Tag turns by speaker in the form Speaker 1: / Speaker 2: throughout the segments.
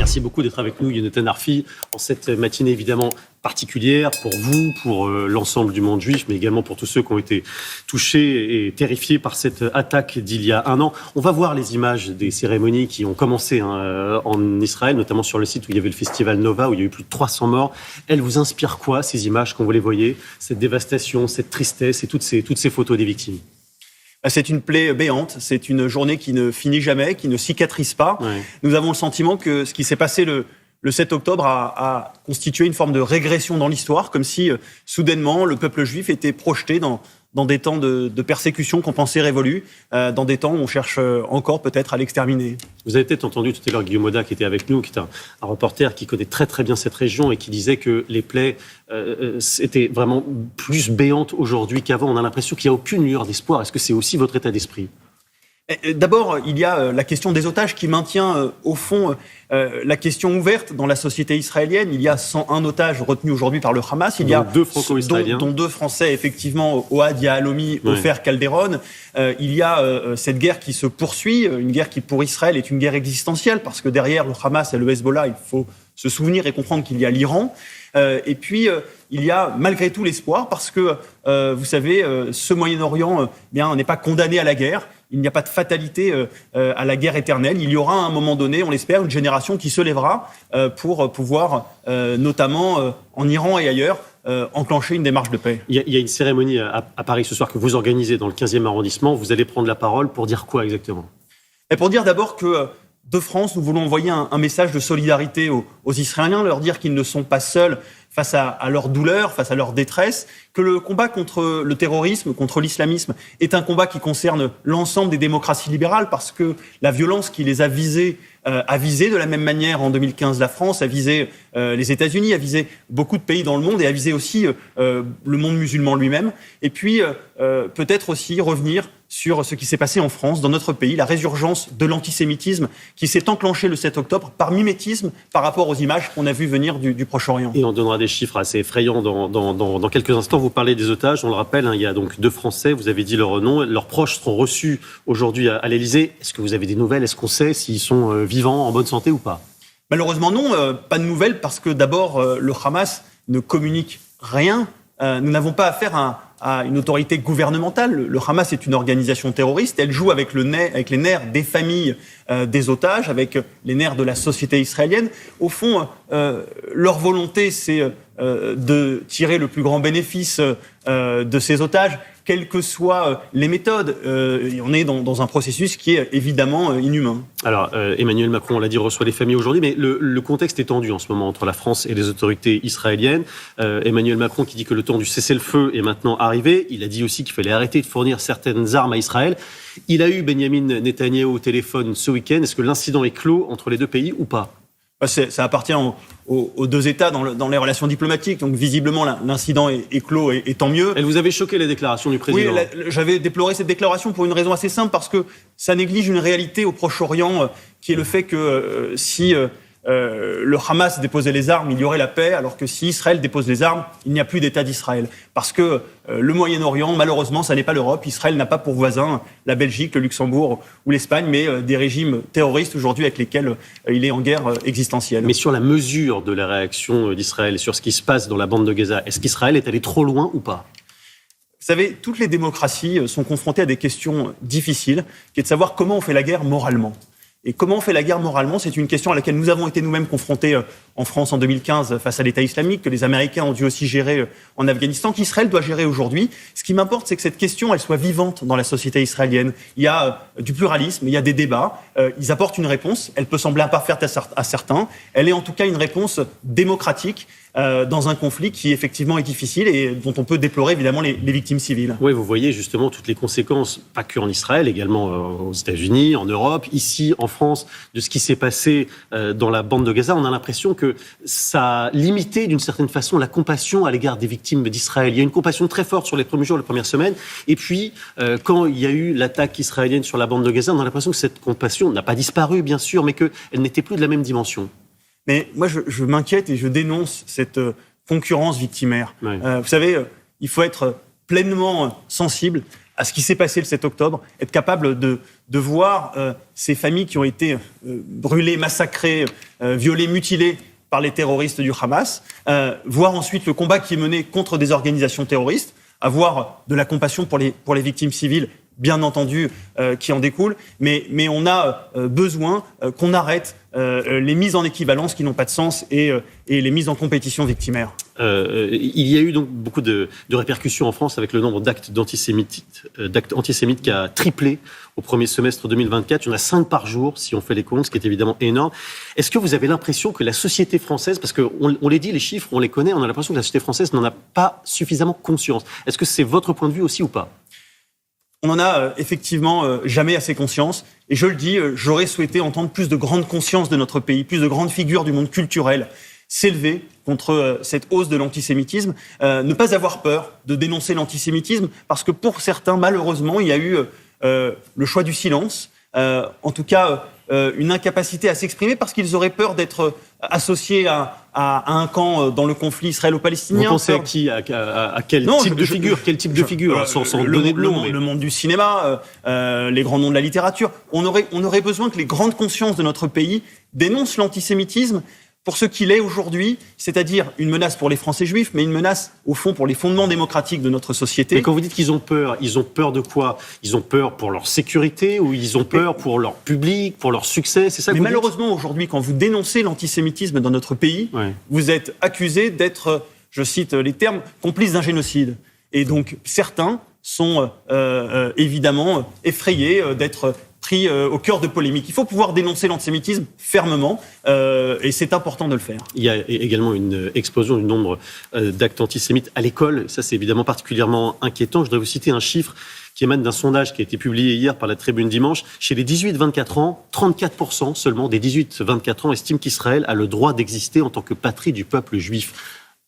Speaker 1: Merci beaucoup d'être avec nous, Yonatan Arfi, en cette matinée évidemment particulière pour vous, pour l'ensemble du monde juif, mais également pour tous ceux qui ont été touchés et terrifiés par cette attaque d'il y a un an. On va voir les images des cérémonies qui ont commencé en Israël, notamment sur le site où il y avait le festival Nova, où il y a eu plus de 300 morts. Elles vous inspirent quoi, ces images, quand vous les voyez, cette dévastation, cette tristesse et toutes ces photos des victimes?
Speaker 2: C'est une plaie béante, c'est une journée qui ne finit jamais, qui ne cicatrise pas. Ouais. Nous avons le sentiment que ce qui s'est passé le 7 octobre a constitué une forme de régression dans l'histoire, comme si soudainement le peuple juif était projeté dans des temps de persécution qu'on pensait révolus, dans des temps où on cherche encore peut-être à l'exterminer.
Speaker 1: Vous avez peut-être entendu tout à l'heure Guillaume Oda qui était avec nous, qui est un reporter qui connaît très très bien cette région et qui disait que les plaies étaient vraiment plus béantes aujourd'hui qu'avant. On a l'impression qu'il n'y a aucune lueur d'espoir. Est-ce que c'est aussi votre état d'esprit ?
Speaker 2: D'abord, il y a la question des otages qui maintient au fond la question ouverte dans la société israélienne. Il y a 101 otages retenus aujourd'hui par le Hamas. Il y a
Speaker 1: deux franco-israéliens,
Speaker 2: dont 2 Français, effectivement, Ohad Yahalomi, Ofer Calderon. Il y a cette guerre qui se poursuit, une guerre qui pour Israël est une guerre existentielle, parce que derrière le Hamas et le Hezbollah, il faut se souvenir et comprendre qu'il y a l'Iran. Et puis, il y a malgré tout l'espoir, parce que, vous savez, ce Moyen-Orient n'est pas condamné à la guerre. Il n'y a pas de fatalité à la guerre éternelle. Il y aura à un moment donné, on l'espère, une génération qui se lèvera pour pouvoir, notamment en Iran et ailleurs, enclencher une démarche de paix.
Speaker 1: Il y a une cérémonie à Paris ce soir que vous organisez dans le 15e arrondissement. Vous allez prendre la parole pour dire quoi exactement ?
Speaker 2: Et pour dire d'abord que de France, nous voulons envoyer un message de solidarité aux Israéliens, leur dire qu'ils ne sont pas seuls face à leur douleur, face à leur détresse, que le combat contre le terrorisme, contre l'islamisme, est un combat qui concerne l'ensemble des démocraties libérales, parce que la violence qui les a visées de la même manière en 2015 la France, a visé les États-Unis, a visé beaucoup de pays dans le monde et a visé aussi le monde musulman lui-même. Et puis peut-être aussi revenir sur ce qui s'est passé en France, dans notre pays, la résurgence de l'antisémitisme qui s'est enclenchée le 7 octobre par mimétisme par rapport aux images qu'on a vues venir du Proche-Orient.
Speaker 1: Et on donnera des chiffres assez effrayants dans quelques instants. Vous parlez des otages, on le rappelle, il y a donc 2 Français, vous avez dit leur nom, leurs proches seront reçus aujourd'hui à l'Élysée. Est-ce que vous avez des nouvelles ? Est-ce qu'on sait s'ils sont vivants, en bonne santé ou pas ?
Speaker 2: Malheureusement non, pas de nouvelles, parce que d'abord le Hamas ne communique rien. Nous n'avons pas affaire à une autorité gouvernementale. Le Hamas est une organisation terroriste. Elle joue avec les nerfs des familles des otages, avec les nerfs de la société israélienne. Au fond, leur volonté, c'est de tirer le plus grand bénéfice de ces otages, quelles que soient les méthodes. On est dans un processus qui est évidemment inhumain.
Speaker 1: Alors, Emmanuel Macron, on l'a dit, reçoit les familles aujourd'hui, mais le contexte est tendu en ce moment entre la France et les autorités israéliennes. Emmanuel Macron qui dit que le temps du cessez-le-feu est maintenant arrivé. Il a dit aussi qu'il fallait arrêter de fournir certaines armes à Israël. Il a eu Benyamin Netanyahou au téléphone ce week-end. Est-ce que l'incident est clos entre les 2 pays ou pas ?
Speaker 2: Ça appartient aux 2 États dans les relations diplomatiques. Donc visiblement, l'incident est clos et tant mieux.
Speaker 1: Elle vous avait choqué, la déclaration du président ?
Speaker 2: Oui, j'avais déploré cette déclaration pour une raison assez simple, parce que ça néglige une réalité au Proche-Orient, qui est le fait que si le Hamas déposait les armes, il y aurait la paix, alors que si Israël dépose les armes, il n'y a plus d'État d'Israël. Parce que le Moyen-Orient, malheureusement, ça n'est pas l'Europe. Israël n'a pas pour voisin la Belgique, le Luxembourg ou l'Espagne, mais des régimes terroristes aujourd'hui avec lesquels il est en guerre existentielle.
Speaker 1: Mais sur la mesure de la réaction d'Israël, sur ce qui se passe dans la bande de Gaza, est-ce qu'Israël est allé trop loin ou pas ?
Speaker 2: Vous savez, toutes les démocraties sont confrontées à des questions difficiles, qui est de savoir comment on fait la guerre moralement. Et comment on fait la guerre moralement ? C'est une question à laquelle nous avons été nous-mêmes confrontés en France en 2015 face à l'État islamique, que les Américains ont dû aussi gérer en Afghanistan, qu'Israël doit gérer aujourd'hui. Ce qui m'importe, c'est que cette question, elle soit vivante dans la société israélienne. Il y a du pluralisme, il y a des débats, ils apportent une réponse, elle peut sembler imparfaite à certains, elle est en tout cas une réponse démocratique dans un conflit qui effectivement est difficile et dont on peut déplorer évidemment les victimes civiles.
Speaker 1: Oui, vous voyez justement toutes les conséquences, pas que en Israël, également aux États-Unis, en Europe, ici en France, de ce qui s'est passé dans la bande de Gaza. On a l'impression que ça a limité d'une certaine façon la compassion à l'égard des victimes d'Israël. Il y a une compassion très forte sur les premiers jours, les premières semaines, et puis quand il y a eu l'attaque israélienne sur la bande de Gaza, on a l'impression que cette compassion n'a pas disparu, bien sûr, mais qu'elle n'était plus de la même dimension.
Speaker 2: Mais moi, je m'inquiète et je dénonce cette concurrence victimaire. Oui. Vous savez, il faut être pleinement sensible à ce qui s'est passé le 7 octobre, être capable de voir ces familles qui ont été brûlées, massacrées, violées, mutilées par les terroristes du Hamas, voir ensuite le combat qui est mené contre des organisations terroristes, avoir de la compassion pour les victimes civiles, bien entendu, qui en découlent, mais on a besoin qu'on arrête les mises en équivalence qui n'ont pas de sens et les mises en compétition victimaires.
Speaker 1: Il y a eu donc beaucoup de répercussions en France avec le nombre d'actes antisémites qui a triplé au premier semestre 2024. Il y en a 5 par jour, si on fait les comptes, ce qui est évidemment énorme. Est-ce que vous avez l'impression que la société française, parce qu'on les dit, les chiffres, on les connaît, on a l'impression que la société française n'en a pas suffisamment conscience. Est-ce que c'est votre point de vue aussi ou pas ?
Speaker 2: On n'en a effectivement jamais assez conscience. Et je le dis, j'aurais souhaité entendre plus de grande conscience de notre pays, plus de grandes figures du monde culturel s'élever contre cette hausse de l'antisémitisme, ne pas avoir peur de dénoncer l'antisémitisme, parce que pour certains, malheureusement, il y a eu le choix du silence, en tout cas une incapacité à s'exprimer, parce qu'ils auraient peur d'être associés à un camp dans le conflit israélo-palestinien.
Speaker 1: Vous pensez à qui ? À quel type de figure ? Quel type de figure ? Sans donner de nom.
Speaker 2: Le monde du cinéma, les grands noms de la littérature. On aurait besoin que les grandes consciences de notre pays dénoncent l'antisémitisme pour ce qu'il est aujourd'hui, c'est-à-dire une menace pour les Français juifs, mais une menace, au fond, pour les fondements démocratiques de notre société.
Speaker 1: Mais quand vous dites qu'ils ont peur de quoi ? Ils ont peur pour leur sécurité ou ils ont peur pour leur public, pour leur succès ? C'est ça que vous dites ?
Speaker 2: Mais malheureusement, aujourd'hui, quand vous dénoncez l'antisémitisme dans notre pays, vous êtes accusé d'être, je cite les termes, complice d'un génocide. Et donc, certains sont évidemment effrayés d'être pris au cœur de polémiques. Il faut pouvoir dénoncer l'antisémitisme fermement, et c'est important de le faire.
Speaker 1: Il y a également une explosion du nombre d'actes antisémites à l'école. Ça, c'est évidemment particulièrement inquiétant. Je voudrais vous citer un chiffre qui émane d'un sondage qui a été publié hier par la Tribune Dimanche. Chez les 18-24 ans, 34% seulement des 18-24 ans estiment qu'Israël a le droit d'exister en tant que patrie du peuple juif.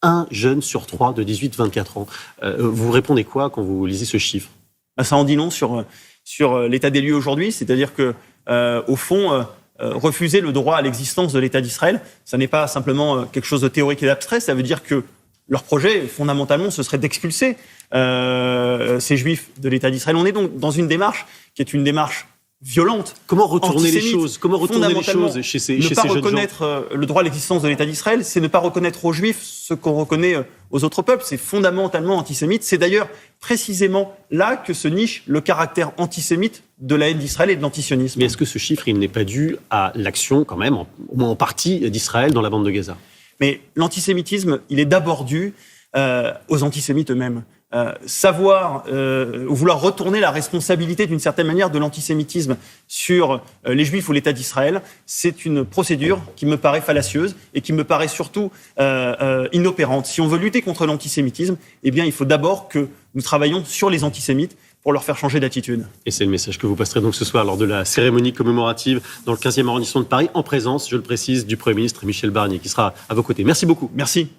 Speaker 1: Un jeune sur 3 de 18-24 ans. Vous répondez quoi quand vous lisez ce chiffre ?
Speaker 2: Ça en dit long sur l'état des lieux aujourd'hui, c'est-à-dire que, au fond, refuser le droit à l'existence de l'État d'Israël, ça n'est pas simplement quelque chose de théorique et d'abstrait, ça veut dire que leur projet, fondamentalement, ce serait d'expulser ces Juifs de l'État d'Israël. On est donc dans une démarche qui est une démarche violente.
Speaker 1: Comment retourner les choses ? Comment retourner les choses chez ces jeunes gens ?
Speaker 2: Ne pas reconnaître le droit à l'existence de l'État d'Israël, c'est ne pas reconnaître aux Juifs ce qu'on reconnaît aux autres peuples. C'est fondamentalement antisémite. C'est d'ailleurs précisément là que se niche le caractère antisémite de la haine d'Israël et de l'antisionisme.
Speaker 1: Mais est-ce que ce chiffre, il n'est pas dû à l'action, quand même, au moins en partie, d'Israël dans la bande de Gaza ?
Speaker 2: Mais l'antisémitisme, il est d'abord dû aux antisémites eux-mêmes. Savoir ou vouloir retourner la responsabilité d'une certaine manière de l'antisémitisme sur les Juifs ou l'État d'Israël, c'est une procédure qui me paraît fallacieuse et qui me paraît surtout inopérante. Si on veut lutter contre l'antisémitisme, eh bien, il faut d'abord que nous travaillions sur les antisémites pour leur faire changer d'attitude.
Speaker 1: Et c'est le message que vous passerez donc ce soir lors de la cérémonie commémorative dans le 15e arrondissement de Paris, en présence, je le précise, du Premier ministre Michel Barnier, qui sera à vos côtés. Merci beaucoup.
Speaker 2: Merci.